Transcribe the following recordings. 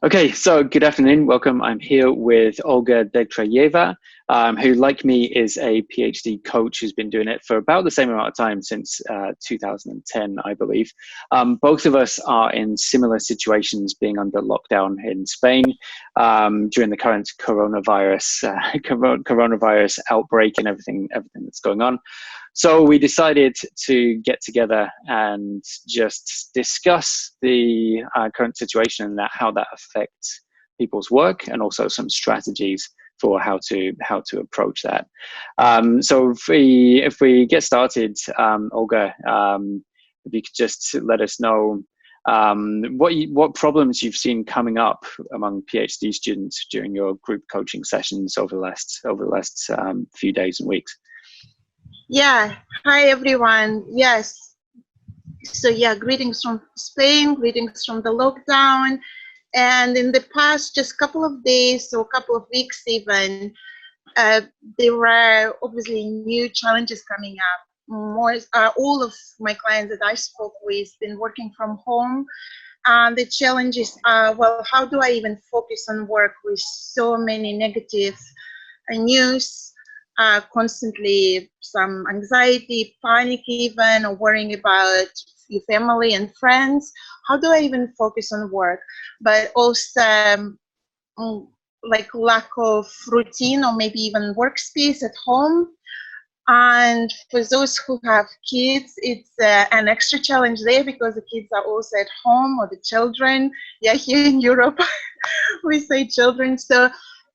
Okay, so good afternoon. Welcome. I'm here with Olga Degtrayeva, who, like me, is a PhD coach who's been doing it for about the same amount of time since 2010, I believe. Both of us are in similar situations, being under lockdown in Spain during the current coronavirus outbreak and everything that's going on. So we decided to get together and just discuss the current situation and how that affects people's work, and also some strategies for how to approach that. So if we get started, Olga, if you could just let us know what problems you've seen coming up among PhD students during your group coaching sessions over the last few days and weeks. Yeah, hi everyone. Yes, so yeah, greetings from Spain, greetings from the lockdown. And in the past just couple of days or couple of weeks even, there were obviously new challenges coming up. All of my clients that I spoke with been working from home. And the challenges are, well, how do I even focus on work with so many negative news? Constantly some anxiety, panic even, or worrying about your family and friends. How do I even focus on work? But also like lack of routine or maybe even workspace at home. And for those who have kids, it's an extra challenge there because the kids are also at home, or the children. Yeah, here in Europe, we say children. So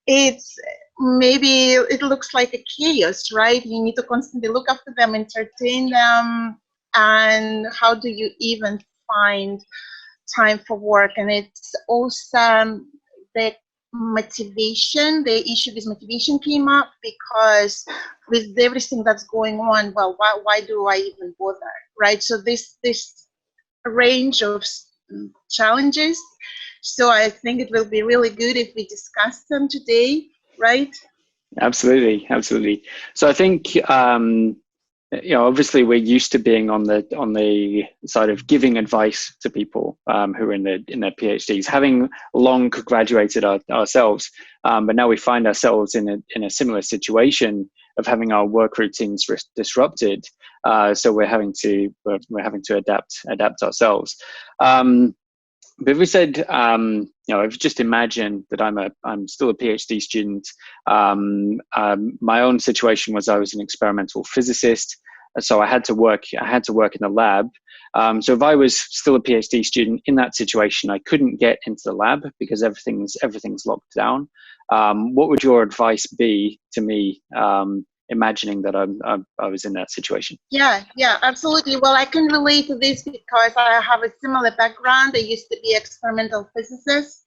it's maybe it looks like a chaos, right? You need to constantly look after them, entertain them, and how do you even find time for work? And it's also the motivation, the issue with motivation came up because with everything that's going on, well, why do I even bother, right? So this range of challenges. So I think it will be really good if we discuss them today, right? Absolutely. So I think obviously we're used to being on the side of giving advice to people who are in their PhDs, having long graduated ourselves, but now we find ourselves in a similar situation of having our work routines disrupted. So we're having to adapt ourselves. But if we said, if you just imagine that I'm still a PhD student, my own situation was I was an experimental physicist, so I had to work in the lab. So if I was still a PhD student in that situation, I couldn't get into the lab because everything's locked down. What would your advice be to me? Imagining that I was in that situation. Yeah, absolutely. Well, I can relate to this because I have a similar background. I used to be an experimental physicist,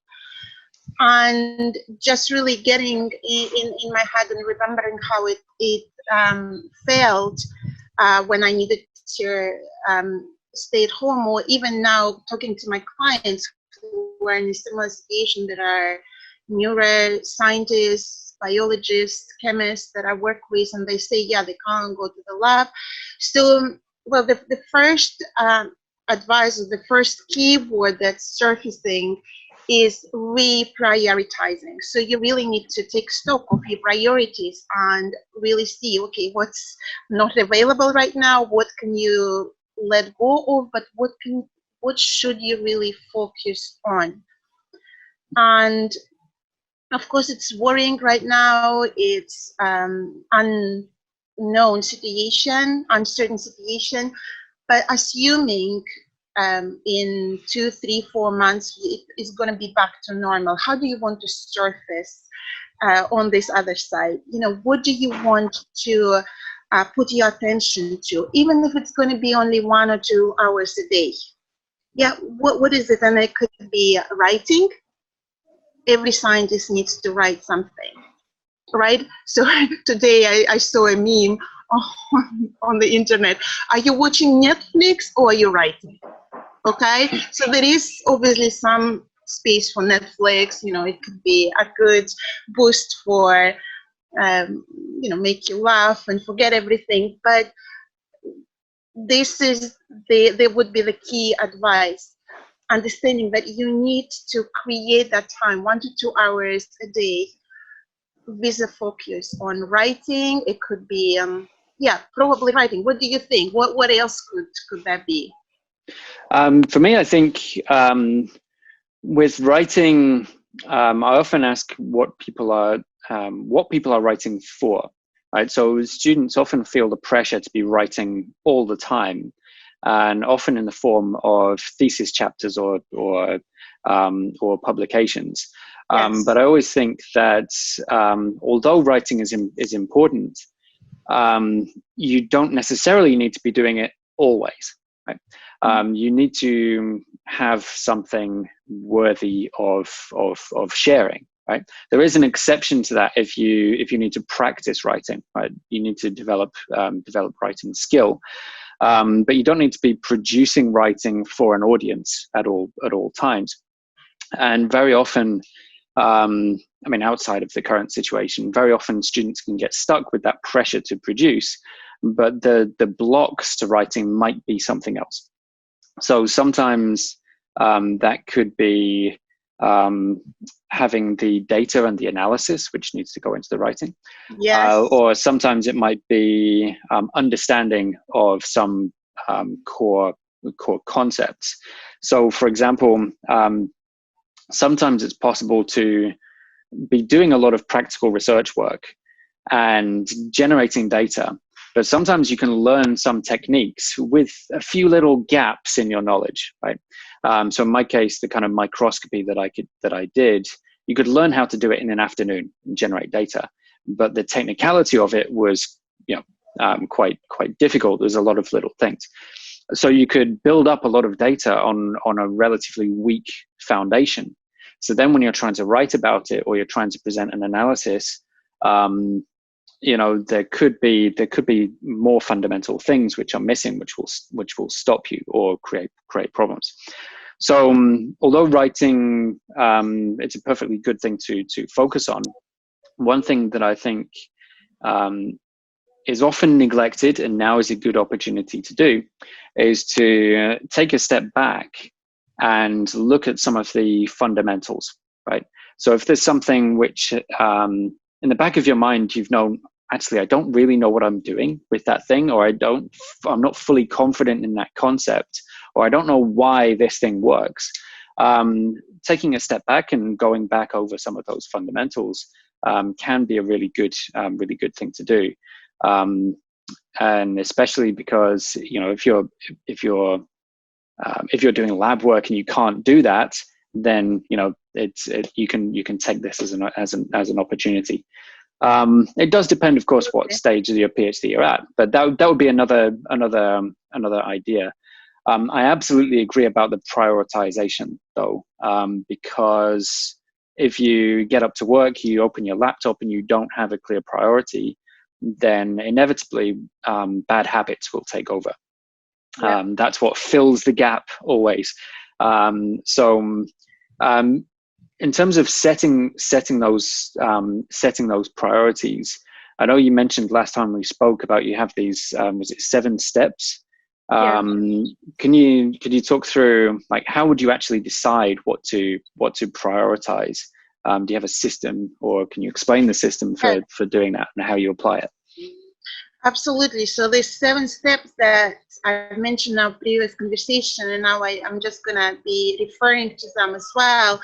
and just really getting in my head and remembering how it felt when I needed to stay at home, or even now talking to my clients who are in a similar situation, that are neuroscientists, biologists, chemists that I work with, and they say, yeah, they can't go to the lab. So, well, the first advice, or the first keyword that's surfacing is reprioritizing. So you really need to take stock of your priorities and really see, okay, what's not available right now, what can you let go of, but what should you really focus on? And of course, it's worrying right now. It's unknown situation, uncertain situation. But assuming in 2, 3, 4 months it is going to be back to normal, how do you want to surface on this other side? What do you want to put your attention to, even if it's going to be only 1 or 2 hours a day? Yeah, what is it? And it could be writing. Every scientist needs to write something, right? So today I saw a meme on the internet. Are you watching Netflix or are you writing? Okay, so there is obviously some space for Netflix. It could be a good boost for, make you laugh and forget everything. But this is there would be the key advice. understanding that you need to create that time, 1 to 2 hours a day, with a focus on writing. It could be, yeah, probably writing. What do you think? What else could that be? For me, I think with writing, I often ask what people are writing for. Right, so students often feel the pressure to be writing all the time, and often in the form of thesis chapters or publications. Yes. But I always think that although writing is important, you don't necessarily need to be doing it always. Right? You need to have something worthy of sharing. Right? There is an exception to that if you need to practice writing. Right? You need to develop writing skill. But you don't need to be producing writing for an audience at all times. And very often, I mean, outside of the current situation, very often students can get stuck with that pressure to produce, but the blocks to writing might be something else. So sometimes that could be having the data and the analysis, which needs to go into the writing. Yes. Or sometimes it might be understanding of some core concepts. So, for example, sometimes it's possible to be doing a lot of practical research work and generating data, but sometimes you can learn some techniques with a few little gaps in your knowledge, right? So in my case, the kind of microscopy that I did, you could learn how to do it in an afternoon and generate data, but the technicality of it was, quite difficult. There's a lot of little things. So you could build up a lot of data on a relatively weak foundation. So then when you're trying to write about it or you're trying to present an analysis, there could be more fundamental things which are missing, which will stop you or create problems. So although writing, it's a perfectly good thing to focus on, one thing that I think is often neglected, and now is a good opportunity to do, is to take a step back and look at some of the fundamentals, right? So if there's something which in the back of your mind, you've known, actually, I don't really know what I'm doing with that thing, or I'm not fully confident in that concept, or I don't know why this thing works. Taking a step back and going back over some of those fundamentals can be a really good thing to do. And especially because, if you're doing lab work and you can't do that, then you can take this as an opportunity. It does depend, of course, what stage of your PhD you're at, but that would be another idea. I absolutely agree about the prioritization, though, because if you get up to work, you open your laptop, and you don't have a clear priority, then inevitably bad habits will take over. Yeah. That's what fills the gap always. So in terms of setting those priorities, I know you mentioned last time we spoke about you have these was it 7 steps? Yeah. Can you talk through, like, how would you actually decide what to prioritize? Do you have a system, or can you explain the system for doing that and how you apply it? Absolutely. So there's 7 steps that I mentioned in our previous conversation, and now I'm just gonna be referring to them as well.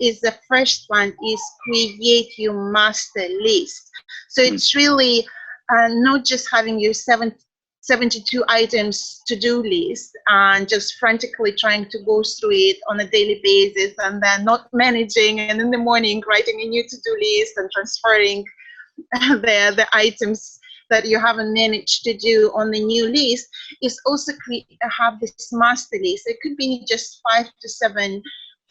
Is the first one is create your master list. So it's really not just having your 72 items to-do list and just frantically trying to go through it on a daily basis, and then not managing, and in the morning writing a new to-do list and transferring the items that you haven't managed to do on the new list. Is also have this master list. It could be just 5 to 7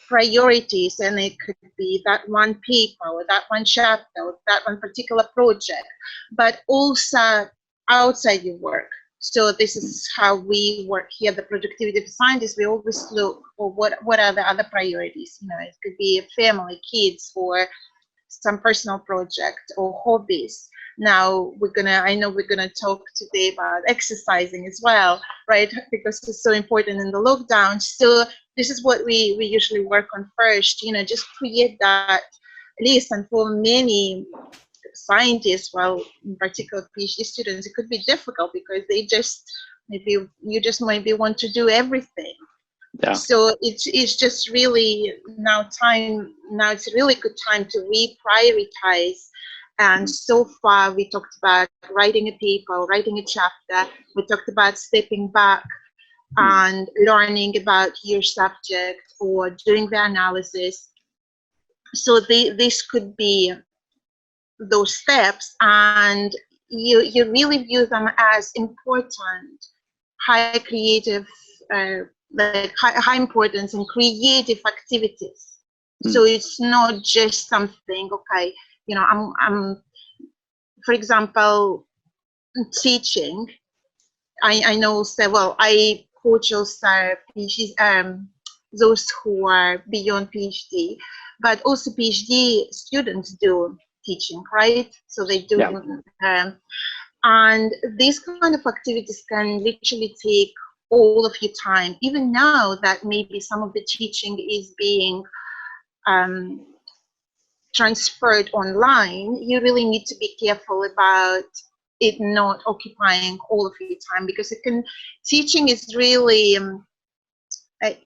priorities, and it could be that one paper or that one chapter or that one particular project, but also outside your work. So this is how we work here, the productivity scientists. We always look for what are the other priorities. It could be family, kids, or some personal project or hobbies. Now I know we're gonna talk today about exercising as well, right? Because it's so important in the lockdown. So this is what we usually work on first, just create that list. And for many scientists, well, in particular PhD students, it could be difficult because you just maybe want to do everything. Yeah. So it's just really now it's a really good time to reprioritize. And so far we talked about writing a paper, writing a chapter. We talked about stepping back and learning about your subject or doing the analysis. So this could be those steps, and you really view them as important, high creative, like high importance and creative activities. So it's not just something, okay, I'm for example, teaching. I know, so well, I coach also PhD, those who are beyond PhD, but also PhD students do teaching, right? So they do, and these kind of activities can literally take all of your time. Even now that maybe some of the teaching is being transferred online, you really need to be careful about it not occupying all of your time, because teaching is really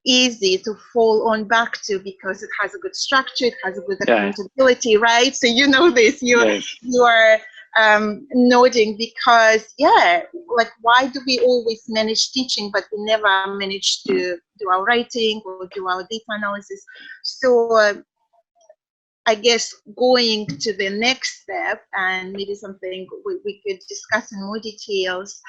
easy to fall on back to, because it has a good structure, it has a good accountability, right? So you know this, you are nodding, because like, why do we always manage teaching but we never manage to do our writing or do our data analysis? So I guess going to the next step, and maybe something we could discuss in more details,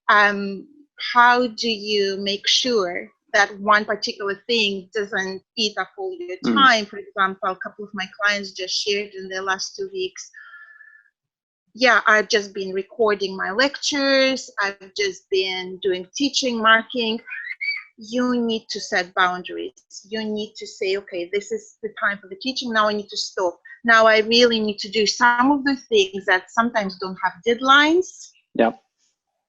how do you make sure that one particular thing doesn't eat up all your time? For example, a couple of my clients just shared in the last 2 weeks, I've just been recording my lectures, I've just been doing teaching, marking. You need to set boundaries. You need to say, okay, this is the time for the teaching. Now I need to stop. Now I really need to do some of the things that sometimes don't have deadlines. Yep.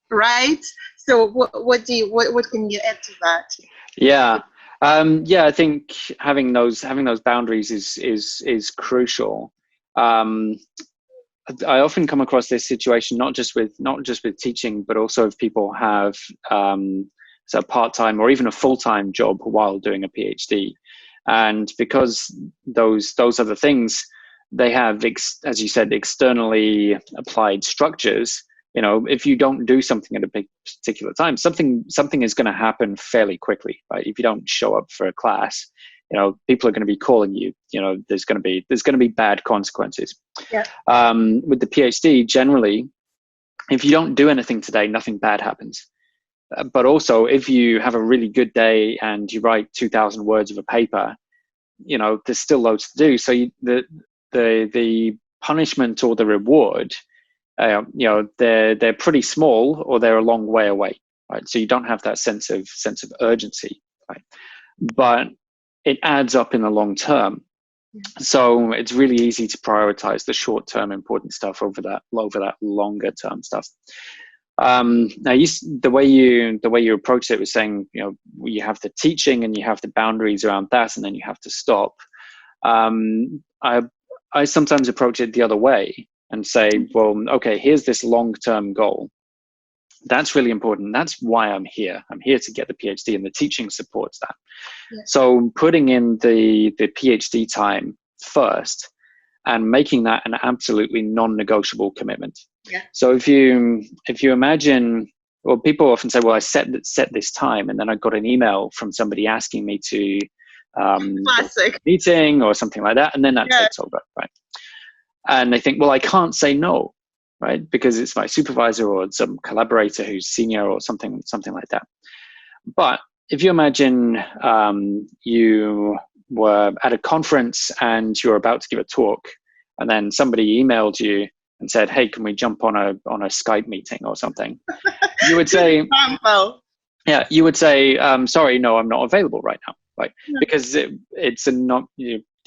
Right. So what can you add to that? Yeah. I think having those boundaries is crucial. I often come across this situation not just with teaching, but also if people have a part-time or even a full-time job while doing a PhD, and because those other things, they have, as you said, externally applied structures. If you don't do something at a particular time, something is going to happen fairly quickly, right? If you don't show up for a class, people are going to be calling you. There's going to be bad consequences. Yeah. With the PhD, generally, if you don't do anything today, nothing bad happens. But also, if you have a really good day and you write 2,000 words of a paper, there's still loads to do. So the punishment or the reward, they're pretty small, or they're a long way away, right? So you don't have that sense of urgency, right? But it adds up in the long term. So it's really easy to prioritize the short-term important stuff over that longer-term stuff. Now, the way you approach it was saying, you have the teaching and you have the boundaries around that, and then you have to stop. I sometimes approach it the other way and say, well, okay, here's this long-term goal. That's really important. That's why I'm here. I'm here to get the PhD, and the teaching supports that. Yeah. So putting in the PhD time first and making that an absolutely non-negotiable commitment. Yeah. So if you imagine, well, people often say, well, I set this time, and then I got an email from somebody asking me to classic meeting or something like that, and then that takes over, right? And they think, well, I can't say no, right? Because it's my supervisor or some collaborator who's senior or something like that. But if you imagine you were at a conference and you're about to give a talk, and then somebody emailed you and said, hey, can we jump on a Skype meeting or something? You would say, sorry, no, I'm not available right now, right? Yeah. Because it's a not,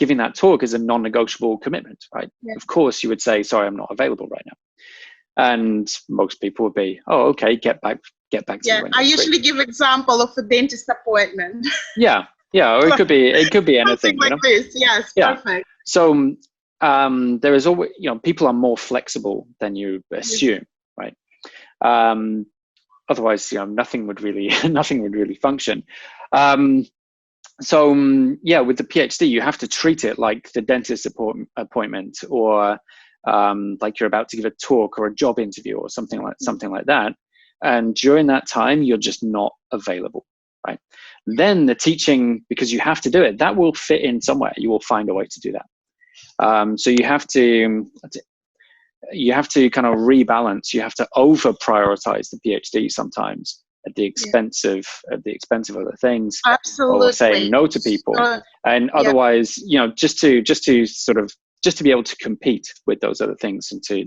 giving that talk is a non-negotiable commitment, right? Yeah. Of course, you would say, sorry, I'm not available right now. And most people would be, oh, okay, get back to me when I you're free. usually give example of a dentist appointment. Yeah, or it could be anything, like this. Yes, yeah. Perfect. So there is always, people are more flexible than you assume, right? Otherwise, nothing would really function. So with the PhD, you have to treat it like the dentist appointment, or like you're about to give a talk or a job interview or something like that. And during that time, you're just not available, right? Then the teaching, because you have to do it, that will fit in somewhere. You will find a way to do that. So you have to kind of rebalance. You have to over prioritize the PhD sometimes at the expense of other things. Absolutely. Or saying no to people. And otherwise, just to be able to compete with those other things and to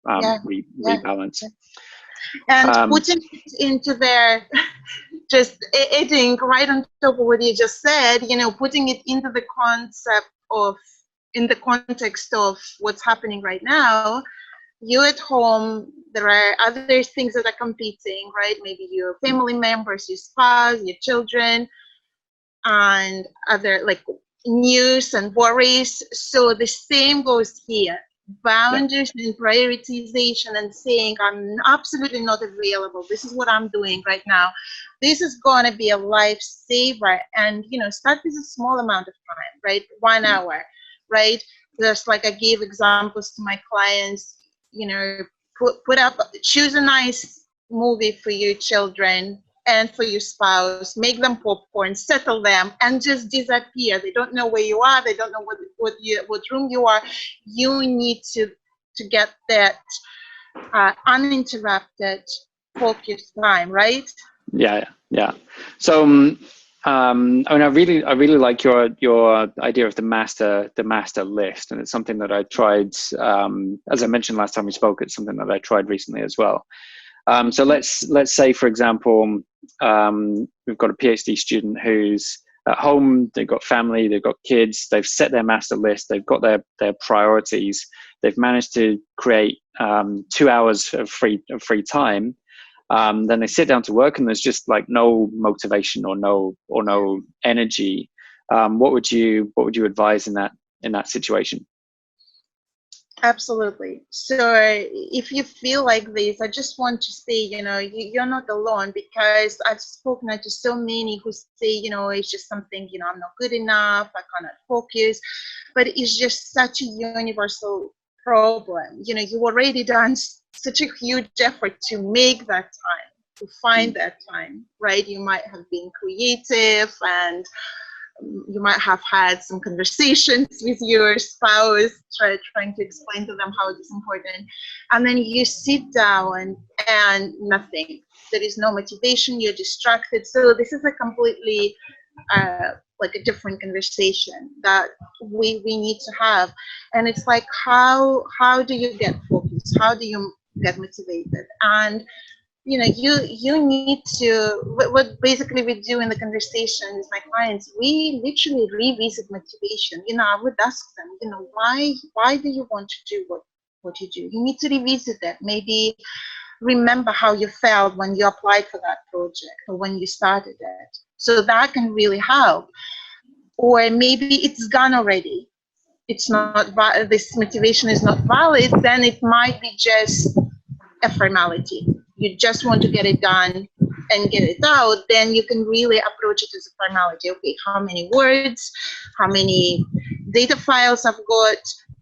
rebalance. And putting it into their, just adding right on top of what you just said, putting it into the context of what's happening right now. You at home, there are other things that are competing, right? Maybe your family members, your spouse, your children, and other like news and worries. So the same goes here. Boundaries and prioritization, and saying, I'm absolutely not available. This is what I'm doing right now. This is going to be a lifesaver. And, start with a small amount of time, right? 1 hour, right? Just like I gave examples to my clients, choose a nice movie for your children and for your spouse, make them popcorn, settle them, and just disappear. They don't know where you are. They don't know what room you are. You need to get that uninterrupted focused time, right? Yeah. So, I really like your idea of the master list, and it's something that I tried. As I mentioned last time we spoke, it's something that I tried recently as well. So let's say, for example, we've got a PhD student who's at home. They've got family, they've got kids. They've set their master list. They've got their priorities. They've managed to create 2 hours of free time. Then they sit down to work, and there's just like no motivation or no energy. What would you advise in that situation? Absolutely. So if you feel like this, I just want to say, you're not alone, because I've spoken to so many who say, it's just something, I'm not good enough, I cannot focus, but it's just such a universal problem. You've already done such a huge effort to make that time, to find that time, right? You might have been creative, and you might have had some conversations with your spouse, trying to explain to them how it's important. And then you sit down and nothing. There is no motivation, you're distracted. So this is a completely like a different conversation that we need to have. And it's like, how do you get focused? How do you get motivated? And you need to, what basically we do in the conversation with my clients, we literally revisit motivation. I would ask them, why do you want to do what you do? You need to revisit it. Maybe remember how you felt when you applied for that project or when you started it. So that can really help. Or maybe it's gone already. It's not, this motivation is not valid, then it might be just a formality. You just want to get it done and get it out, then you can really approach it as a formality. Okay, how many words, how many data files I've got,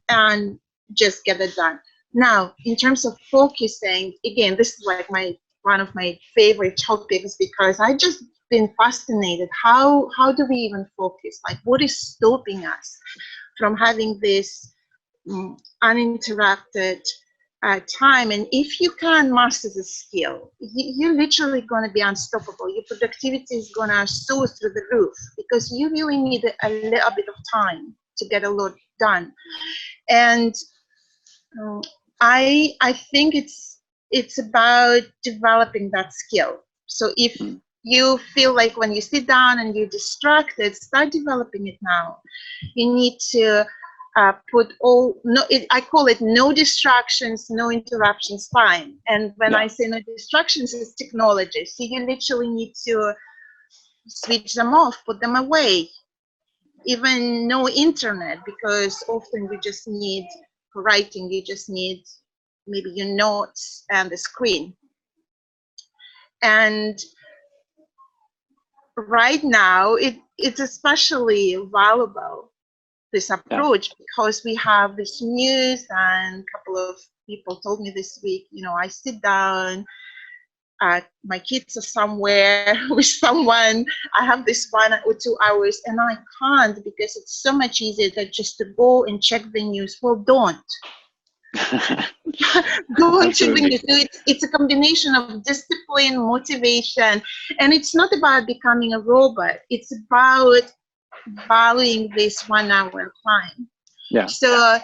and just get it done. Now, in terms of focusing, again, this is like one of my favorite topics, because I just been fascinated. How do we even focus? Like, what is stopping us from having this uninterrupted time? And if you can master the skill, you're literally going to be unstoppable. Your productivity is going to soar through the roof, because you really need a little bit of time to get a lot done. And I think it's about developing that skill. So if you feel like when you sit down and you're distracted, start developing it now. You need to put all, I call it no distractions, no interruptions time. And when I say no distractions, it's technology. So you literally need to switch them off, put them away. Even no internet, because often you just need, for writing, you just need maybe your notes and the screen. And right now, it's especially valuable, this approach, because we have this news, and a couple of people told me this week, you know, I sit down, my kids are somewhere with someone, I have this 1 or 2 hours, and I can't, because it's so much easier than just to go and check the news. Well, don't. Go and check the news. So it's a combination of discipline, motivation, and it's not about becoming a robot. It's about valuing this 1 hour time. So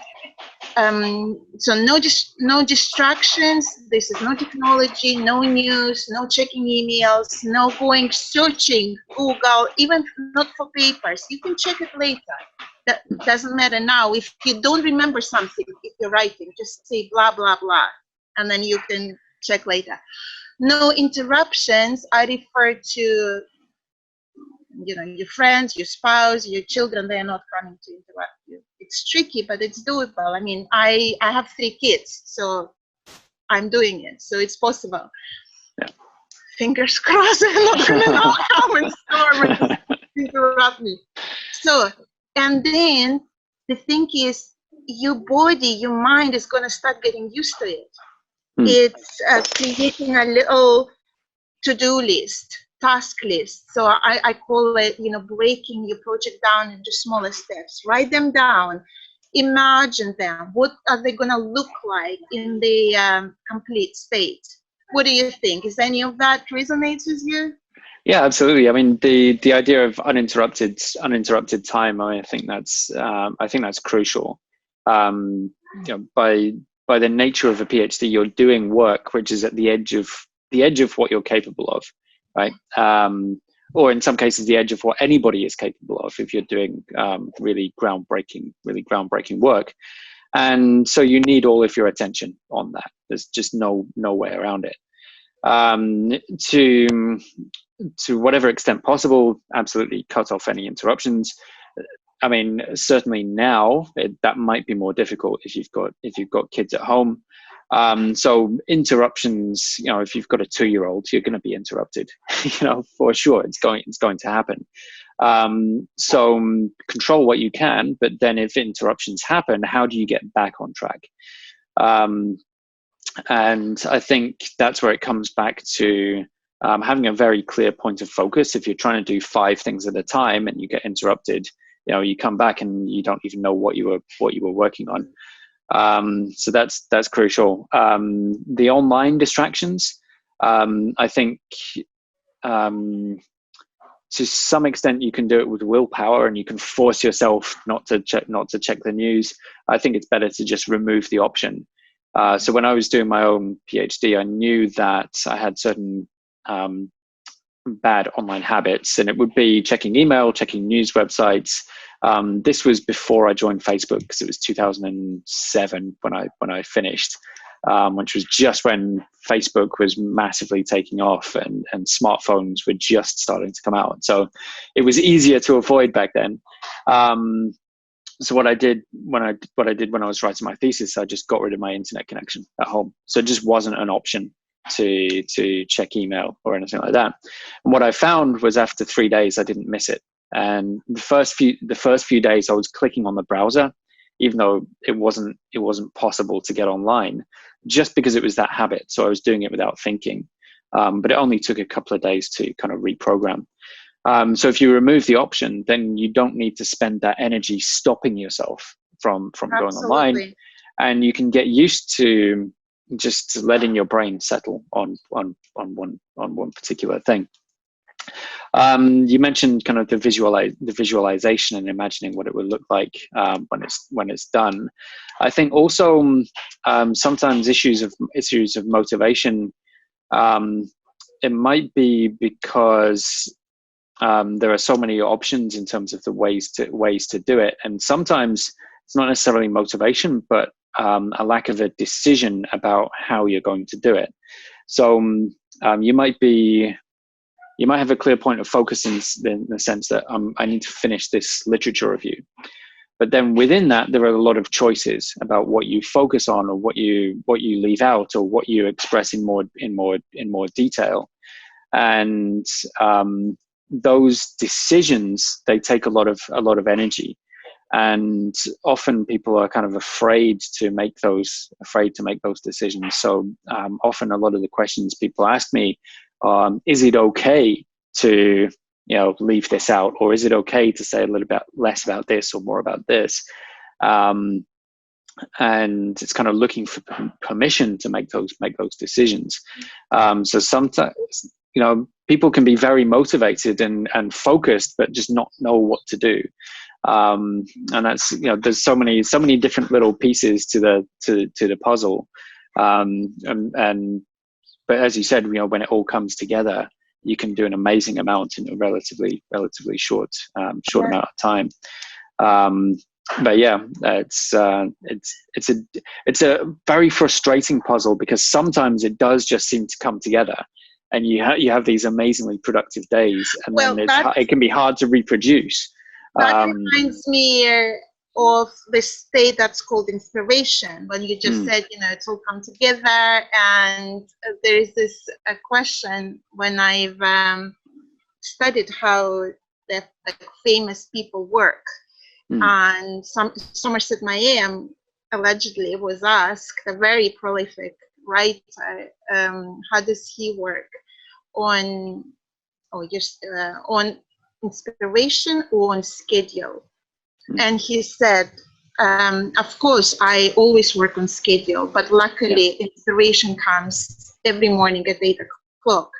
no distractions. This is no technology, no news, no checking emails, no going searching Google, even not for papers. You can check it later. That doesn't matter now. If you don't remember something, if you're writing, just say blah, blah, blah, and then you can check later. No interruptions. I refer to, you know, your friends, your spouse, your children. They are not coming to interrupt you. It's tricky, but it's doable. I mean, I have 3 kids, so I'm doing it. So it's possible. Fingers crossed, I'm not going to know how and storm and interrupt me. So, and then the thing is, your body, your mind is going to start getting used to it. It's creating a little to-do list, task list. So I call it, you know, breaking your project down into smaller steps. Write them down. Imagine them. What are they going to look like in the complete state? What do you think? Is any of that resonates with you? Yeah, absolutely. I mean, the idea of uninterrupted time. I think that's crucial. You know, by the nature of a PhD, you're doing work which is at the edge of what you're capable of, right? Or in some cases, the edge of what anybody is capable of if you're doing really groundbreaking work. And so you need all of your attention on that. There's just no way around it. To whatever extent possible, absolutely cut off any interruptions. I mean, certainly now that might be more difficult if you've got kids at home. So interruptions, you know, if you've got a 2-year-old, you're going to be interrupted, you know, for sure. It's going to happen. So control what you can, but then if interruptions happen, how do you get back on track? And I think that's where it comes back to having a very clear point of focus. If you're trying to do 5 things at a time and you get interrupted, you know, you come back and you don't even know what you were working on. So that's crucial. The online distractions, I think, to some extent you can do it with willpower, and you can force yourself not to check the news. I think it's better to just remove the option. So when I was doing my own PhD, I knew that I had certain bad online habits, and it would be checking email, checking news websites. This was before I joined Facebook, because it was 2007 when I finished, which was just when Facebook was massively taking off and smartphones were just starting to come out. So it was easier to avoid back then. So what I did when I was writing my thesis, I just got rid of my internet connection at home. So it just wasn't an option to check email or anything like that. And what I found was after 3 days, I didn't miss it. And the first few days I was clicking on the browser, even though it wasn't possible to get online, just because it was that habit. So I was doing it without thinking. But it only took a couple of days to kind of reprogram. So if you remove the option, then you don't need to spend that energy stopping yourself from going online, and you can get used to just letting your brain settle on one particular thing. You mentioned kind of the visualization and imagining what it would look like when it's done. I think also sometimes issues of motivation it might be because there are so many options in terms of the ways to do it, and sometimes it's not necessarily motivation, but a lack of a decision about how you're going to do it. So you might have a clear point of focus in the sense that I need to finish this literature review. But then within that, there are a lot of choices about what you focus on, or what you leave out, or what you express in more detail. And those decisions, they take a lot of energy. And often people are kind of afraid to make those decisions. So often a lot of the questions people ask me, is it okay to leave this out, or is it okay to say a little bit less about this or more about this? And it's kind of looking for permission to make those decisions. So sometimes people can be very motivated and focused, but just not know what to do. And that's there's so many different little pieces to the puzzle. But as you said, when it all comes together, you can do an amazing amount in a relatively short amount of time. But yeah, it's a very frustrating puzzle, because sometimes it does just seem to come together, and you have these amazingly productive days, and then it can be hard to reproduce. That reminds me of the state that's called inspiration, when you just said, it's all come together. And there is this question when I've studied how the famous people work. And Somerset Maugham allegedly was asked, a very prolific writer, how does he work on inspiration or on schedule? And he said, of course, I always work on schedule, but luckily inspiration comes every morning at 8 o'clock.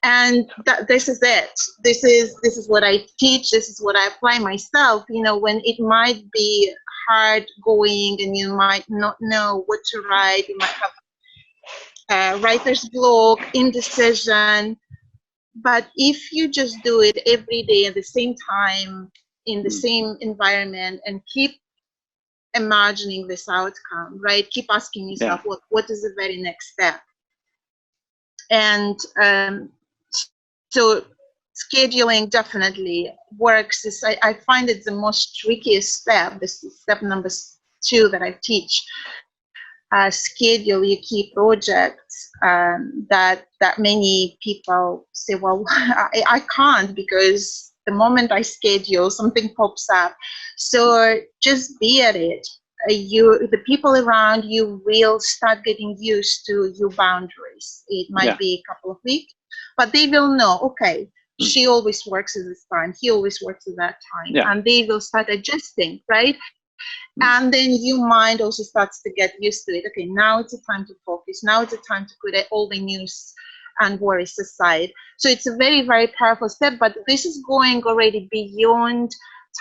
And this is it. This is what I teach. This is what I apply myself. When it might be hard going and you might not know what to write, you might have writer's block, indecision. But if you just do it every day at the same time, in the same environment, and keep imagining this outcome, right? Keep asking yourself, what is the very next step? And so scheduling definitely works. I find it the most trickiest step. This is step number 2 that I teach. Schedule your key projects that many people say, well, I can't, because the moment I schedule, something pops up. So just be at it. The people around you will start getting used to your boundaries. It might be a couple of weeks, but they will know, okay, she always works at this time, he always works at that time, and they will start adjusting, right? And then your mind also starts to get used to it. Okay, now it's a time to focus. Now it's a time to put all the news and worries aside. So it's a very, very powerful step, but this is going already beyond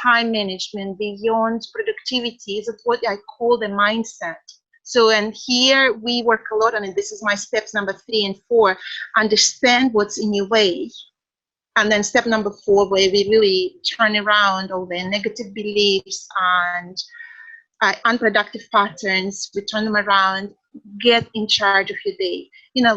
time management, beyond productivity. It's what I call the mindset. So, and here we work a lot on it. This is my steps number 3 and 4. Understand what's in your way. And then step number 4, where we really turn around all the negative beliefs and unproductive patterns, we turn them around, get in charge of your day.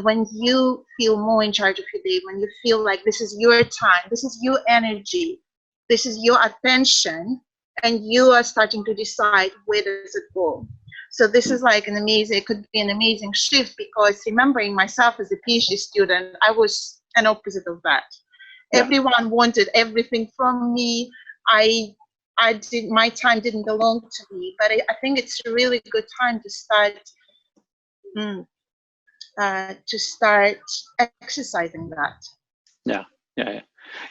When you feel more in charge of your day, when you feel like this is your time, this is your energy, this is your attention, and you are starting to decide where does it go. So this is like it could be an amazing shift, because remembering myself as a PhD student, I was an opposite of that. Everyone wanted everything from me. My time didn't belong to me, but I think it's a really good time to start exercising that. Yeah.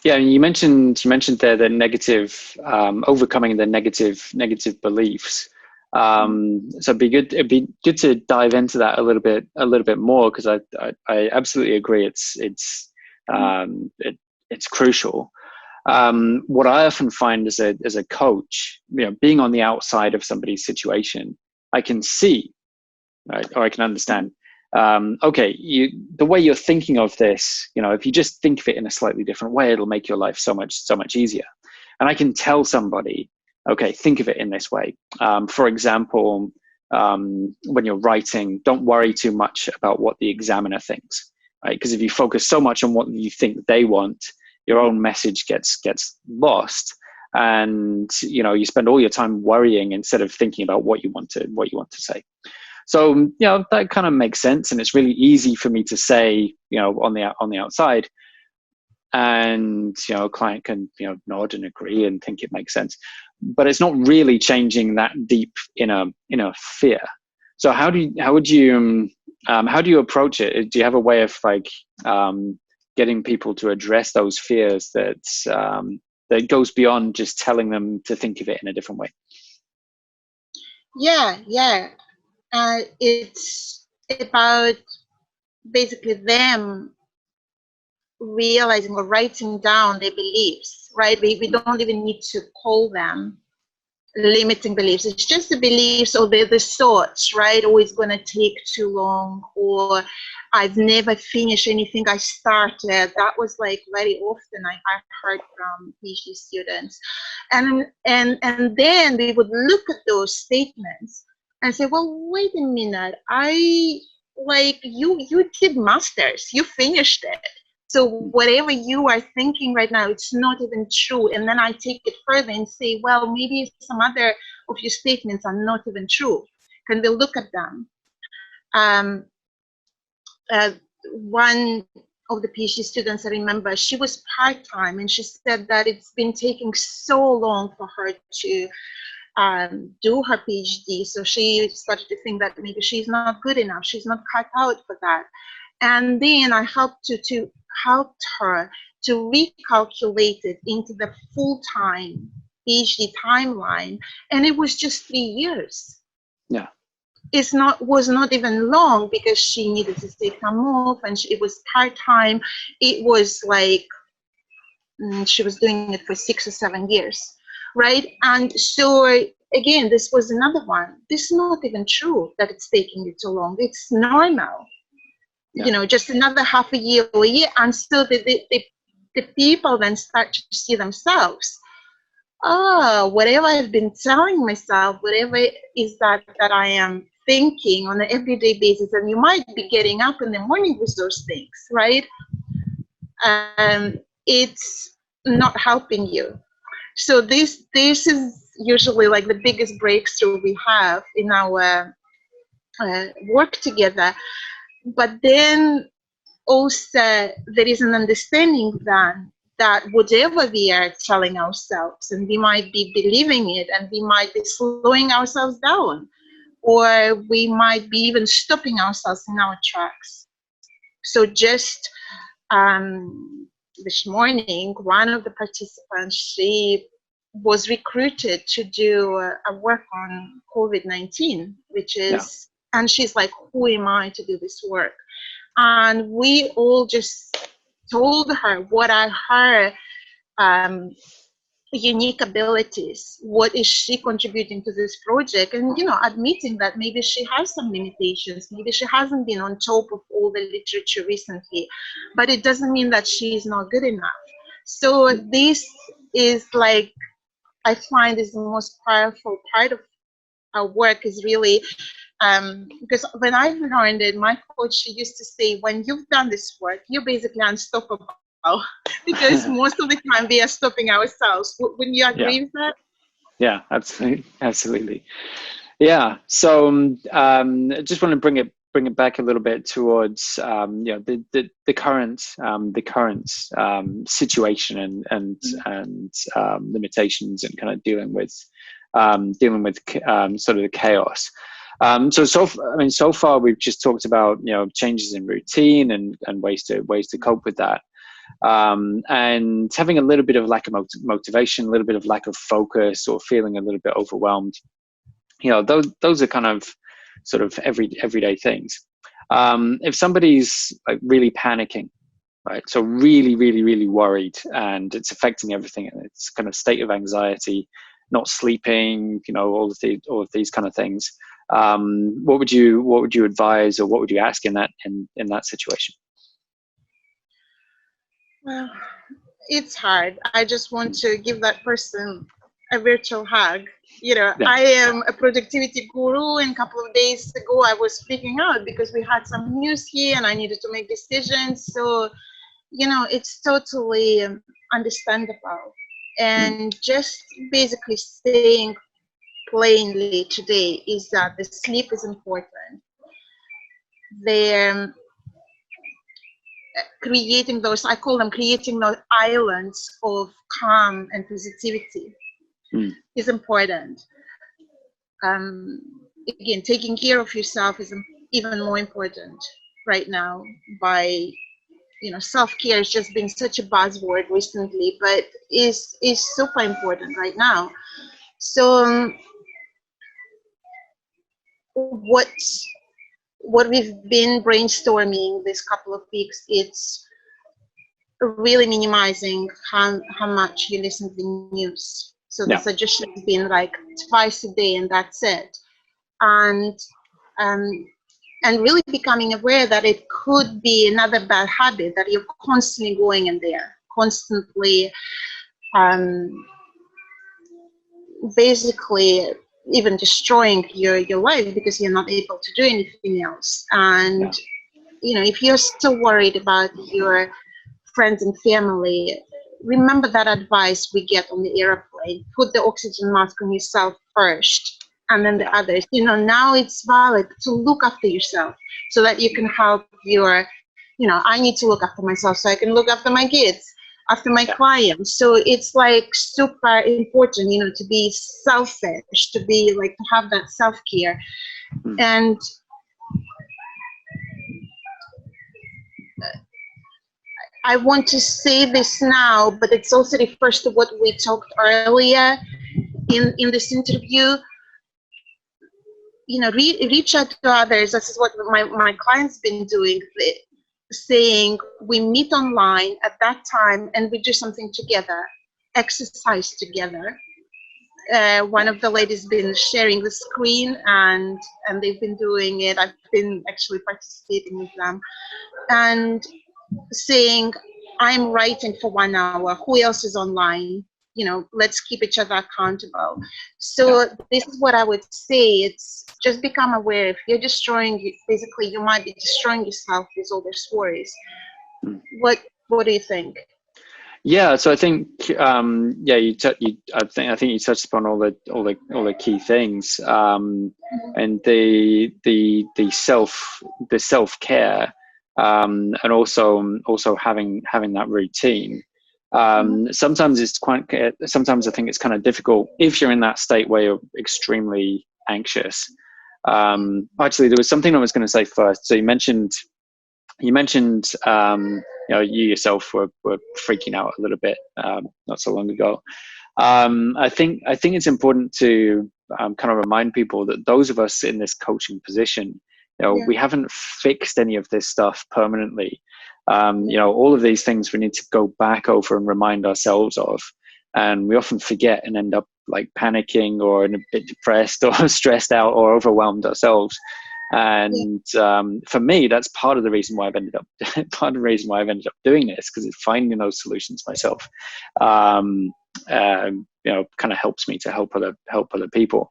And you mentioned there the negative, overcoming the negative beliefs. So it'd be good to dive into that a little bit more, because I absolutely agree. It's crucial. What I often find as a coach, being on the outside of somebody's situation, I can see, right, or I can understand okay, the way you're thinking of this, if you just think of it in a slightly different way, it'll make your life so much easier. And I can tell somebody, okay, think of it in this way. For example, when you're writing, don't worry too much about what the examiner thinks, right? Because if you focus so much on what you think they want, your own message gets lost, and you spend all your time worrying instead of thinking about what you want to say. So that kind of makes sense, and it's really easy for me to say on the outside, and a client can nod and agree and think it makes sense, but it's not really changing that deep inner fear. So how do you approach it? Do you have a way of getting people to address those fears that goes beyond just telling them to think of it in a different way? Yeah. It's about basically them realizing or writing down their beliefs, right? We don't even need to call them limiting beliefs. It's just the beliefs or the thoughts, right? Always going to take too long, or I've never finished anything I started. That was very often I heard from PhD students. And then we would look at those statements and say, well, wait a minute, you did masters, you finished it. So whatever you are thinking right now, it's not even true. And then I take it further and say, well, maybe some other of your statements are not even true. Can we look at them? One of the PhD students, I remember, she was part-time, and she said that it's been taking so long for her to do her PhD. So she started to think that maybe she's not good enough. She's not cut out for that. And then I helped her to recalculate it into the full-time PhD timeline, and it was just 3 years. Yeah, was not even long, because she needed to take time off, and it was part-time. It was she was doing it for 6 or 7 years, right? And so again, this was another one. This is not even true that it's taking you too long. It's normal. Yeah. Just another half a year or a year, and still the people then start to see themselves. Whatever I've been telling myself, whatever is that I am thinking on an everyday basis, and you might be getting up in the morning with those things, right? It's not helping you. So this is usually the biggest breakthrough we have in our work together. But then also there is an understanding then that whatever we are telling ourselves, and we might be believing it, and we might be slowing ourselves down, or we might be even stopping ourselves in our tracks. So just this morning, one of the participants, she was recruited to do a work on COVID-19, which is, and she's like, who am I to do this work? And we all just told her what are her unique abilities, what is she contributing to this project, and admitting that maybe she has some limitations, maybe she hasn't been on top of all the literature recently, but it doesn't mean that she's not good enough. So this is I find is the most powerful part of our work, is really because when I learned it, my coach, she used to say, when you've done this work, you're basically unstoppable, because most of the time we are stopping ourselves. Wouldn't you agree with that? Yeah, absolutely. Yeah. So I just want to bring it back a little bit towards the current situation and limitations, and kind of dealing with sort of the chaos. So far we've just talked about changes in routine and ways to cope with that, and having a little bit of lack of motivation, a little bit of lack of focus, or feeling a little bit overwhelmed. Those are kind of sort of everyday things. If somebody's really panicking, right, so really worried, and it's affecting everything, and it's kind of state of anxiety, not sleeping, all of these kind of things. What would you advise, or what would you ask in that situation? Well, it's hard. I just want to give that person a virtual hug. Yeah. I am a productivity guru, and a couple of days ago I was freaking out because we had some news here and I needed to make decisions. So, it's totally understandable. And just basically saying plainly today is that the sleep is important. The creating those, I call them creating those islands of calm and positivity is important. Again, taking care of yourself is even more important right now. By self-care has just been such a buzzword recently, but is super important right now. So what we've been brainstorming this couple of weeks, it's really minimizing how much you listen to the news. So the suggestion has been like twice a day, and that's it. And really becoming aware that it could be another bad habit, that you're constantly going in there, constantly basically even destroying your life because you're not able to do anything else. And if you're still worried about your friends and family, remember that advice we get on the airplane: put the oxygen mask on yourself first and then the others. Now it's valid to look after yourself so that you can help your, I need to look after myself so I can look after my kids, after my clients. So it's like super important, to be selfish, to be like, to have that self-care. And I want to say this now, but it's also refers to what we talked earlier in this interview. Reach out to others. This is what my clients been doing, saying we meet online at that time and we do something together, exercise together. One of the ladies been sharing the screen and they've been doing it. I've been actually participating with them and saying, I'm writing for 1 hour. Who else is online? Let's keep each other accountable. So this is what I would say. It's just become aware. If you're destroying, basically, you might be destroying yourself with all these worries. What do you think? Yeah, so I think I think you touched upon all the key things, and the self-care, and also having that routine. Sometimes I think it's kind of difficult if you're in that state where you're extremely anxious. Actually, there was something I was going to say first. So you mentioned you yourself were freaking out a little bit not so long ago. I think it's important to kind of remind people that those of us in this coaching position, we haven't fixed any of this stuff permanently. All of these things we need to go back over and remind ourselves of, and we often forget and end up like panicking or a bit depressed or stressed out or overwhelmed ourselves. And for me, that's part of the reason why I've ended up doing this, because it's finding those solutions myself kind of helps me to help other people.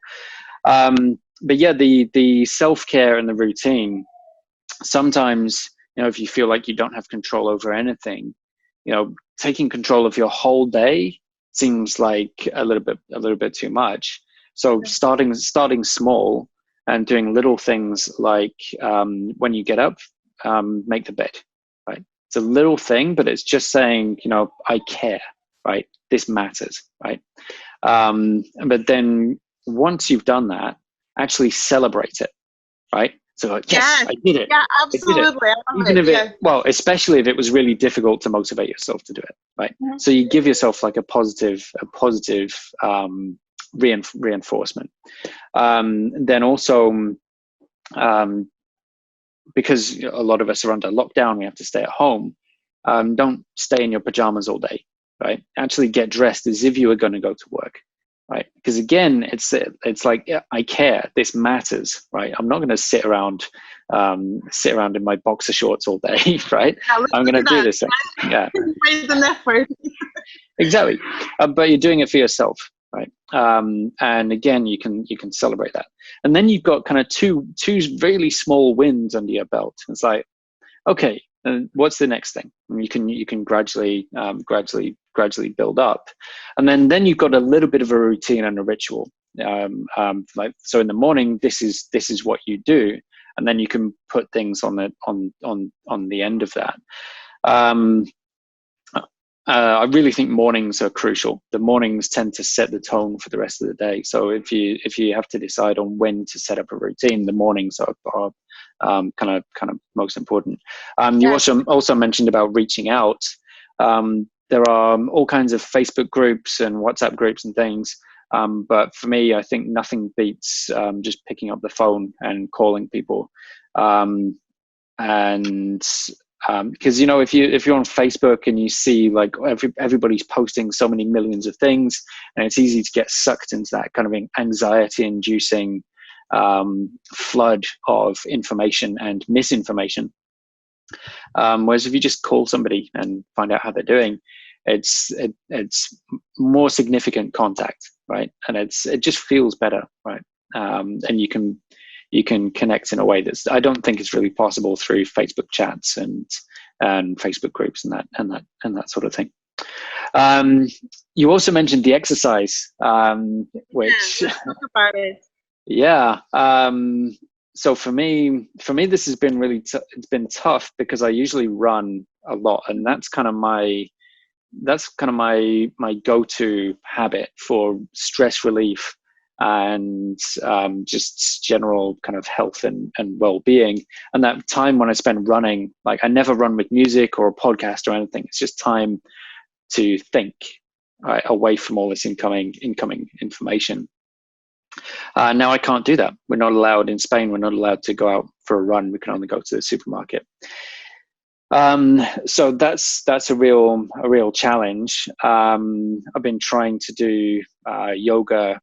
But yeah, the self-care and the routine, sometimes if you feel like you don't have control over anything, taking control of your whole day seems like a little bit too much. So starting small and doing little things like when you get up, make the bed, right? It's a little thing, but it's just saying, I care, right? This matters, right? But then once you've done that, actually celebrate it, right? So yes, I did it. Yeah, absolutely. Especially if it was really difficult to motivate yourself to do it, right? Mm-hmm. So you give yourself like a positive reinforcement. Then also, because a lot of us are under lockdown, we have to stay at home. Don't stay in your pajamas all day, right? Actually get dressed as if you were going to go to work. right? Because again, it's like, yeah, I care. This matters, right? I'm not going to sit around in my boxer shorts all day, right? Yeah, I'm going to do this thing. Yeah, made an effort. exactly. But you're doing it for yourself, right? And again, you can celebrate that. And then you've got kind of two really small wins under your belt. It's like, okay, and what's the next thing? And you can gradually build up, and then you've got a little bit of a routine and a ritual. Like, so in the morning, this is what you do, and then you can put things on the end of that. I really think mornings are crucial. The mornings tend to set the tone for the rest of the day. So if you have to decide on when to set up a routine, the mornings are kind of most important. You also mentioned about reaching out. There are all kinds of Facebook groups and WhatsApp groups and things. But for me, I think nothing beats just picking up the phone and calling people. And because if you're on Facebook and you see like everybody's posting so many millions of things, and it's easy to get sucked into that kind of anxiety-inducing flood of information and misinformation. Whereas if you just call somebody and find out how they're doing, it's more significant contact, right? And it just feels better, right? And you can connect in a way that's, I don't think it's really possible through Facebook chats and Facebook groups and that sort of thing. You also mentioned the exercise, which let's talk about it. Yeah. So for me, this has been really it's been tough because I usually run a lot, and that's kind of my go-to habit for stress relief and just general kind of health and well-being. And that time when I spend running, like I never run with music or a podcast or anything. It's just time to think, right, away from all this incoming information. Now I can't do that. We're not allowed in Spain. We're not allowed to go out for a run. We can only go to the supermarket. So that's a real challenge. I've been trying to do yoga,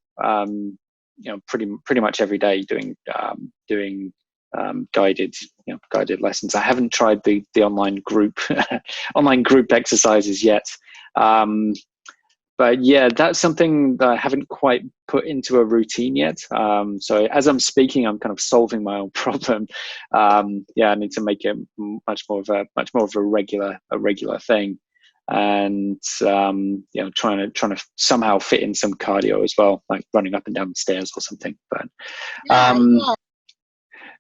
pretty much every day, doing guided lessons. I haven't tried the online group exercises yet. But yeah, that's something that I haven't quite put into a routine yet. So as I'm speaking, I'm kind of solving my own problem. I need to make it much more of a regular thing, and trying to somehow fit in some cardio as well, like running up and down the stairs or something. But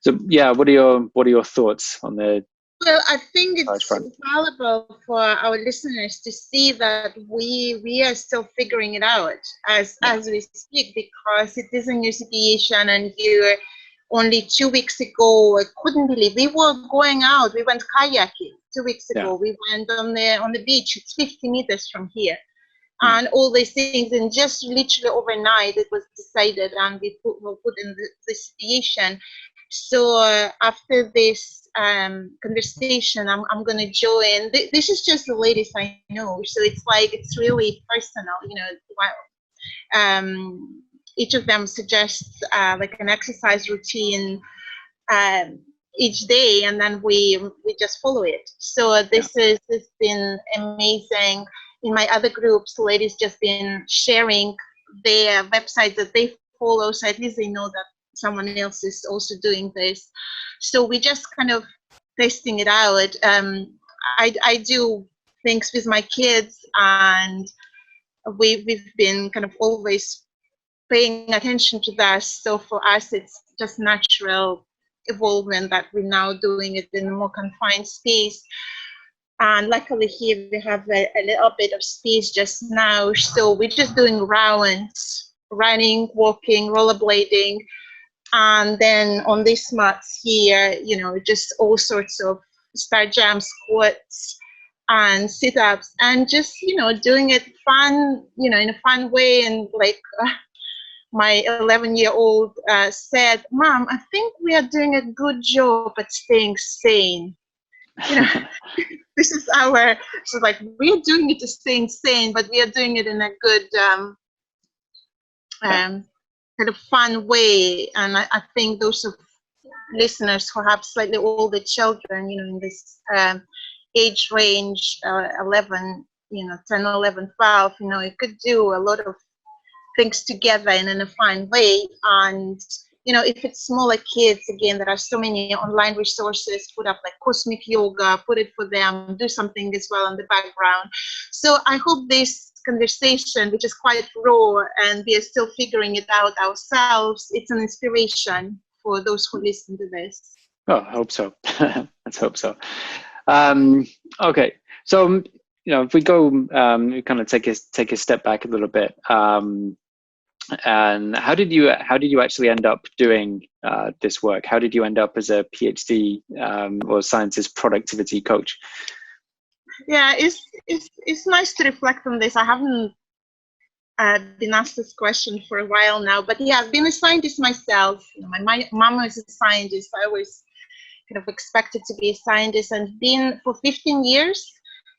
so yeah, what are your thoughts on the? Well, I think it's valuable for our listeners to see that we are still figuring it out as we speak, because it is a new situation, and you only 2 weeks ago, I couldn't believe we were going out. We went kayaking 2 weeks ago. We went on the beach. It's 50 meters from here, and all these things. And just literally overnight, it was decided, and we were put in the situation. So after this conversation, I'm going to join. This is just the latest I know. So it's really personal, each of them suggests like an exercise routine each day, and then we just follow it. So this has been amazing. In my other groups, the ladies just been sharing their websites that they follow, so at least they know that someone else is also doing this. So we just kind of testing it out. I do things with my kids, and we've been kind of always paying attention to that. So for us, it's just natural evolvement that we're now doing it in a more confined space. And luckily here we have a little bit of space just now. So we're just doing rounds, running, walking, rollerblading. And then on these mats here, just all sorts of star jam squats and sit-ups, and just, doing it fun, in a fun way. And like my 11-year-old said, "Mom, I think we are doing a good job at staying sane." This is so like, we are doing it to stay sane, but we are doing it in a good, kind of fun way. And I think those of listeners who have slightly older children, in this age range, 11, 10, 11, 12, you could do a lot of things together and in a fun way. And if it's smaller kids, again, there are so many online resources. Put up like cosmic yoga, put it for them, do something as well in the background. So I hope this conversation, which is quite raw and we are still figuring it out ourselves, it's an inspiration for those who listen to this. Oh, I hope so. Let's hope so. Okay, so if we go, we kind of take a step back a little bit. And how did you actually end up doing this work? How did you end up as a PhD or scientist productivity coach? Yeah, it's nice to reflect on this. I haven't been asked this question for a while now, but yeah, I've been a scientist myself. My mom was a scientist. I always kind of expected to be a scientist, and been for 15 years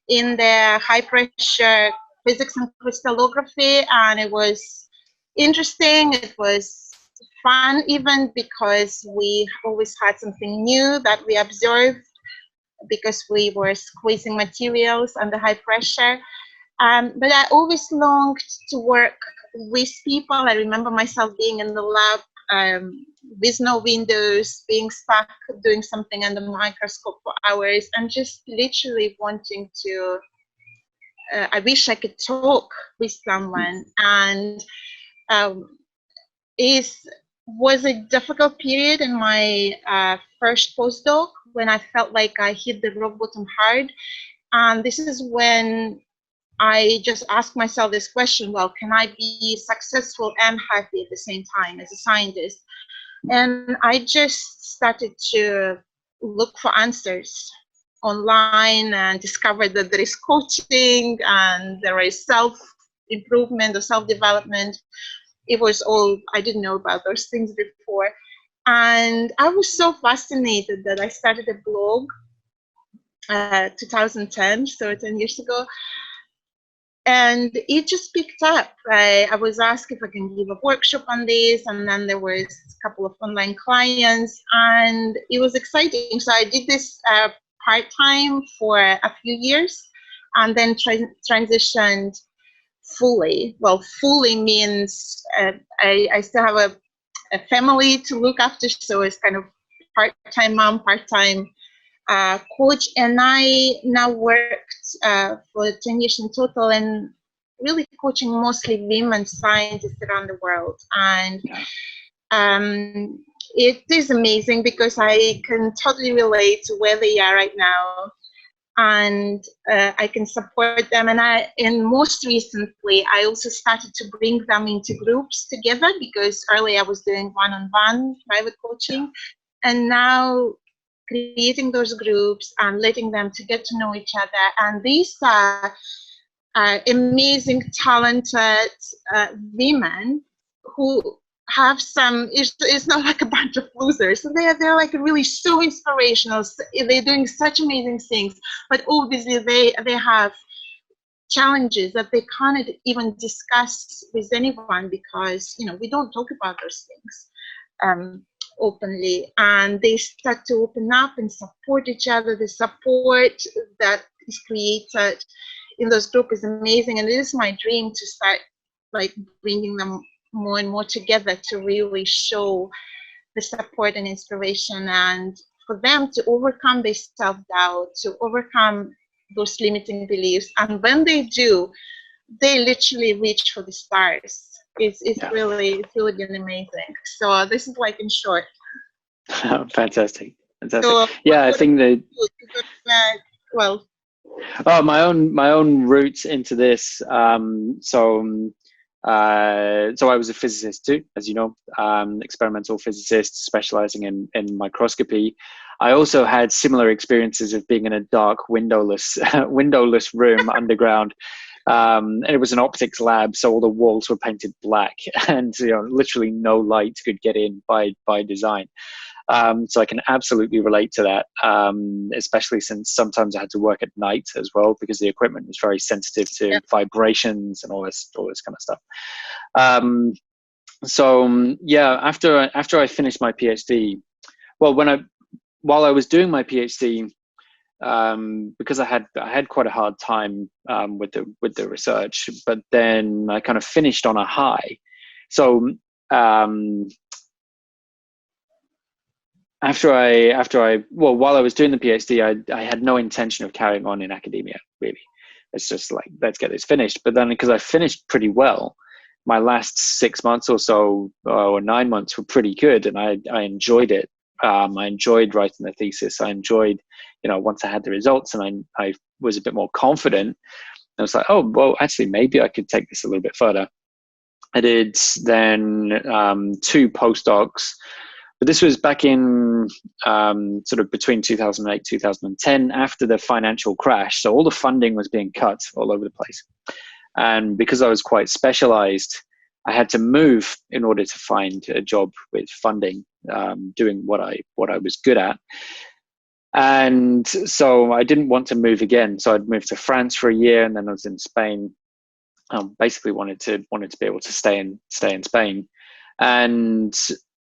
in the high pressure physics and crystallography, and it was interesting. It was fun, even because we always had something new that we observed, because we were squeezing materials under high pressure. But I always longed to work with people. I remember myself being in the lab with no windows, being stuck doing something under the microscope for hours, and just literally wanting to, I wish I could talk with someone. And it was a difficult period in my first postdoc, when I felt like I hit the rock bottom hard. And this is when I just asked myself this question: well, can I be successful and happy at the same time as a scientist? And I just started to look for answers online and discovered that there is coaching and there is self-improvement or self-development. It was all, I didn't know about those things before. And I was so fascinated that I started a blog 2010, so 10 years ago. And it just picked up. I was asked if I can give a workshop on this, and then there was a couple of online clients, and it was exciting. So I did this part-time for a few years, and then transitioned fully. Well, fully means I still have a family to look after, so it's kind of part-time mom, part-time coach, and I now worked for 10 years in total, and really coaching mostly women scientists around the world. And it is amazing because I can totally relate to where they are right now, and I can support them. And most recently, I also started to bring them into groups together, because earlier I was doing one-on-one private coaching, and now creating those groups and letting them to get to know each other. And these are amazing, talented women who have some, it's not like a bunch of losers. So they're like really so inspirational. They're doing such amazing things, but obviously they have challenges that they can't even discuss with anyone, because we don't talk about those things openly. And they start to open up and support each other. The support that is created in those groups is amazing, and it is my dream to start like bringing them more and more together, to really show the support and inspiration, and for them to overcome their self-doubt, to overcome those limiting beliefs. And when they do, they literally reach for the stars. It's really been amazing. So this is like in short. Fantastic. So, yeah, I think that my own route into this. So I was a physicist too, as you know, experimental physicist specializing in microscopy. I also had similar experiences of being in a dark, windowless room underground. And it was an optics lab, so all the walls were painted black, and literally no light could get in by design. So I can absolutely relate to that, especially since sometimes I had to work at night as well, because the equipment was very sensitive to vibrations and all this kind of stuff. So yeah, after I finished my PhD, well, while I was doing my PhD, because I had quite a hard time with the research, but then I kind of finished on a high. So while I was doing the PhD, I had no intention of carrying on in academia, really. It's just like, let's get this finished. But then because I finished pretty well, my last 6 months or so, or 9 months, were pretty good, and I enjoyed it. I enjoyed writing the thesis. I enjoyed, once I had the results and I was a bit more confident, I was like, oh, well, actually, maybe I could take this a little bit further. I did then 2 postdocs, but this was back in sort of between 2008, 2010, after the financial crash. So all the funding was being cut all over the place. And because I was quite specialized, I had to move in order to find a job with funding, doing what I was good at. And so I didn't want to move again. So I'd moved to France for a year, and then I was in Spain. Basically wanted to be able to stay in Spain. And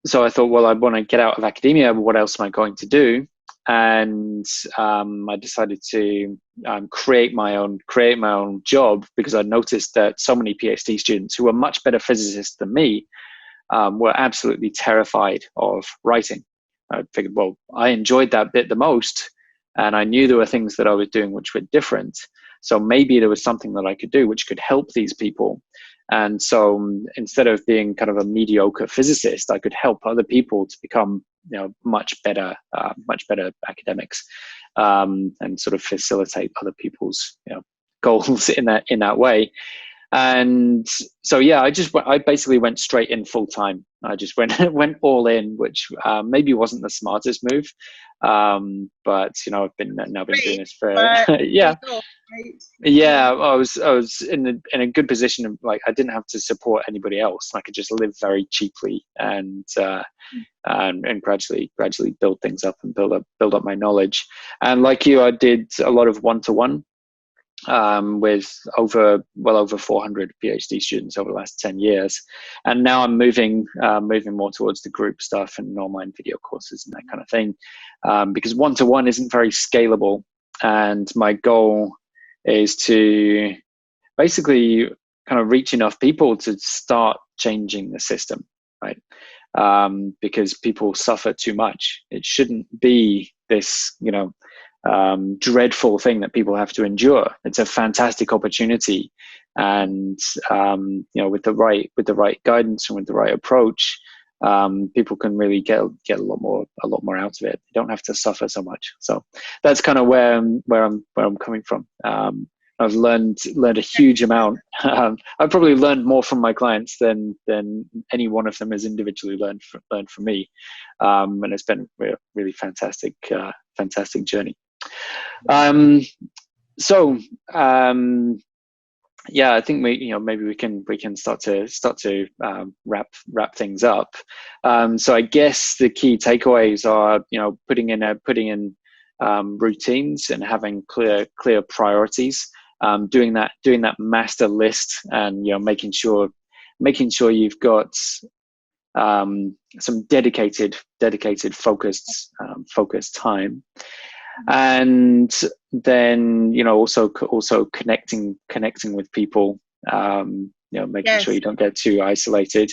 so I thought, well, I want to get out of academia. What else am I going to do? And I decided to create my own job, because I noticed that so many PhD students who were much better physicists than me were absolutely terrified of writing. I figured, well, I enjoyed that bit the most, and I knew there were things that I was doing which were different. So maybe there was something that I could do which could help these people. And so instead of being kind of a mediocre physicist, I could help other people to become, much better academics, and sort of facilitate other people's, goals in that way. And so, yeah, I basically went straight in full time. I just went all in, which maybe wasn't the smartest move. But I've been doing this for yeah. Yeah, I was in a good position of, like, I didn't have to support anybody else. I could just live very cheaply and gradually build things up and build up my knowledge. And like you, I did a lot of one-to-one with over 400 PhD students over the last 10 years. And now I'm moving more towards the group stuff and online video courses and that kind of thing, because one-to-one isn't very scalable. And my goal is to basically kind of reach enough people to start changing the system, right? Because people suffer too much. It shouldn't be this, dreadful thing that people have to endure. It's a fantastic opportunity, and with the right guidance and with the right approach, people can really get a lot more out of it. They don't have to suffer so much. So that's kind of where I'm coming from. I've learned a huge amount. I've probably learned more from my clients than any one of them has individually learned from me, and it's been a really fantastic journey. Yeah, I think maybe we can start to wrap things up. So I guess the key takeaways are, putting in routines and having clear priorities, doing that master list, and making sure you've got some dedicated focused time. And then also connecting with people, making sure you don't get too isolated.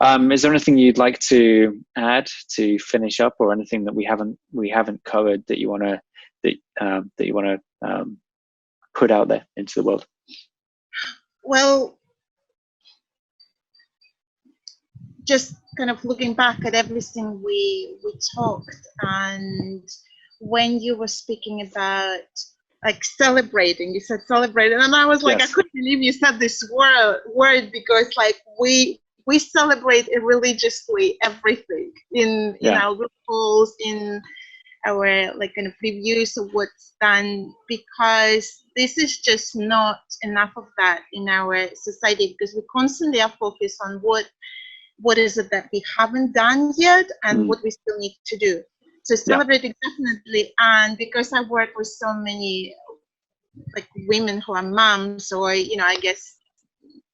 Is there anything you'd like to add to finish up, or anything that we haven't covered that you want to put out there into the world? Well, just kind of looking back at everything we talked, and when you were speaking about like celebrating, you said celebrating, and I was like, yes. I couldn't believe you said this word, because like we celebrate religiously everything in our group calls, in our like kind of reviews of what's done, because this is just not enough of that in our society, because we constantly are focused on what is it that we haven't done yet, and what we still need to do. So celebrating definitely, and because I work with so many like women who are moms, or I guess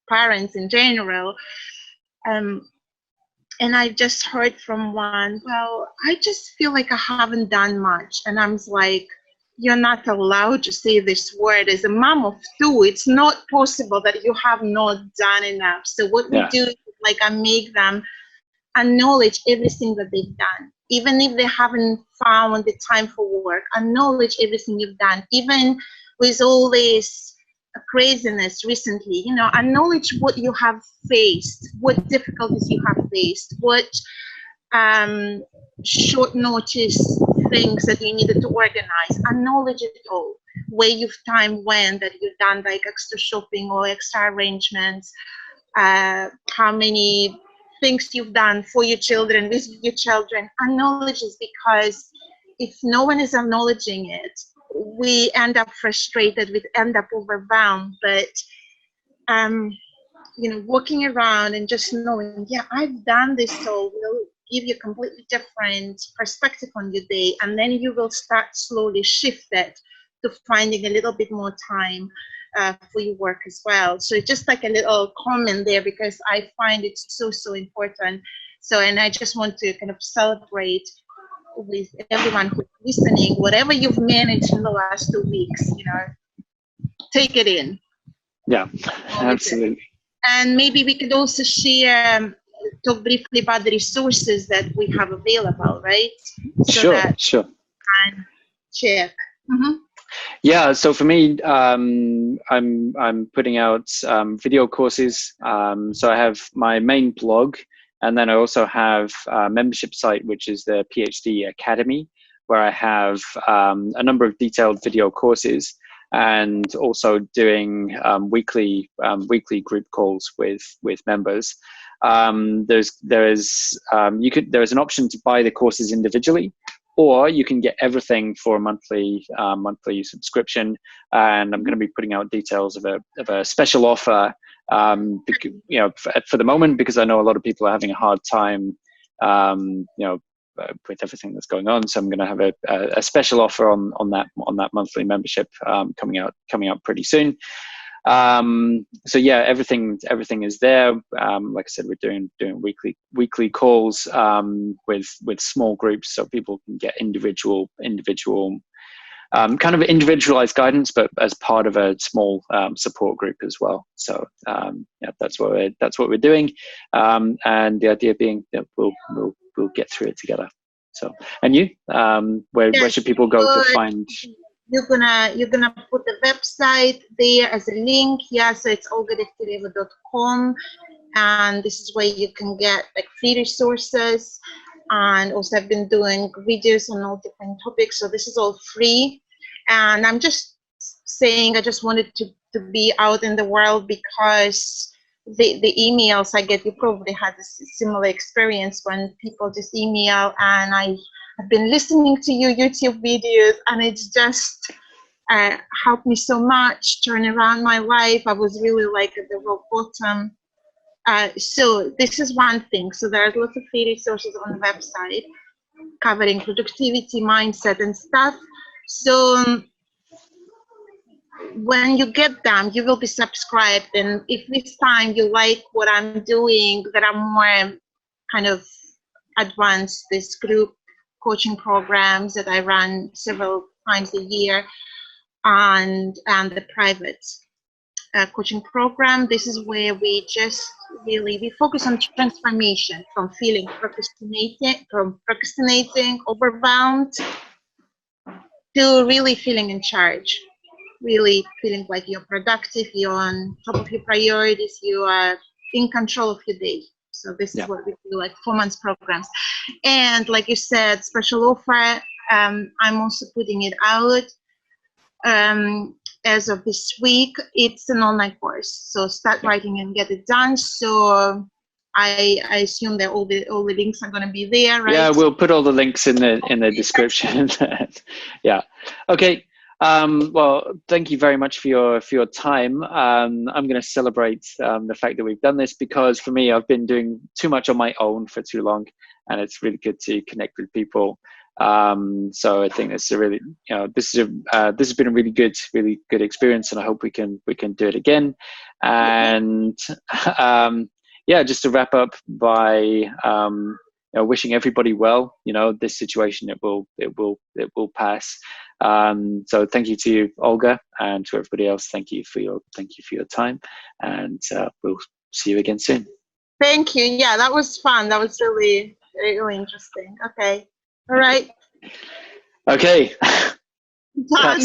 parents in general, And I just heard from one, well, I just feel like I haven't done much. And I'm like, you're not allowed to say this word. As a mom of two, it's not possible that you have not done enough. So what we do is like I make them acknowledge everything that they've done. Even if they haven't found the time for work, acknowledge everything you've done. Even with all this craziness recently, you know, acknowledge what you have faced, what difficulties you have faced, what short notice things that you needed to organize. Acknowledge it all. Where you've time when that you've done like extra shopping or extra arrangements, how many things you've done for your children, with your children. Acknowledge it, because if no one is acknowledging it, we end up frustrated, we end up overwhelmed. But you know, walking around and just knowing, yeah, I've done this, so will give you a completely different perspective on your day, and then you will start slowly shift it to finding a little bit more time for your work as well. So just like a little comment there, because I find it so important. So, and I just want to kind of celebrate with everyone who's listening, whatever you've managed in the last 2 weeks, you know, take it in. Yeah, absolutely. And maybe we could also share, talk briefly about the resources that we have available, right? So Sure. And check. Mm-hmm. Yeah, so for me, I'm putting out video courses. So I have my main blog, and then I also have a membership site, which is the PhD Academy, where I have a number of detailed video courses, and also doing weekly group calls with members. There is an option to buy the courses individually, or you can get everything for a monthly subscription. And I'm going to be putting out details of a special offer, you know, for the moment, because I know a lot of people are having a hard time, you know, with everything that's going on. So I'm going to have a special offer on that monthly membership coming out pretty soon. So yeah, everything is there. Like I said, we're doing weekly calls with small groups, so people can get individual kind of individualized guidance, but as part of a small support group as well. So yeah, that's what we're doing, and the idea being that we'll get through it together. So, and you, where should people go to find? You're gonna put the website there as a link. Yeah, so it's olgadegtrayeva.com, and this is where you can get like free resources. And also I've been doing videos on all different topics, so this is all free. And I'm just saying, I just wanted to be out in the world, because the emails I get, you probably had a similar experience when people just email, and I've been listening to your YouTube videos, and it's just helped me so much turn around my life. I was really like at the rock bottom. So this is one thing. So there's lots of free resources on the website covering productivity, mindset, and stuff. So when you get them, you will be subscribed. And if this time you like what I'm doing, there are more kind of advanced, this group coaching programs that I run several times a year, and the private coaching program. This is where we just we focus on transformation from feeling procrastinating, overwhelmed, to really feeling in charge, really feeling like you're productive, you're on top of your priorities, you are in control of your day. So this is what we do, like 4 months programs. And like you said, special offer, I'm also putting it out as of this week. It's an online course, so start writing and get it done. So I assume that all the links are going to be there, right? Yeah, we'll put all the links in the description. Yeah. Okay. Well, thank you very much for your time. I'm going to celebrate the fact that we've done this, because for me, I've been doing too much on my own for too long, and it's really good to connect with people. So I think it's a really, you know, this has been a really good experience, and I hope we can do it again. And yeah, just to wrap up by wishing everybody well. This situation, it will pass. So thank you to you, Olga, and to everybody else. Thank you for your time, and we'll see you again soon. Thank you. Yeah, that was fun. That was really, really interesting. Okay. All right. Okay. Done.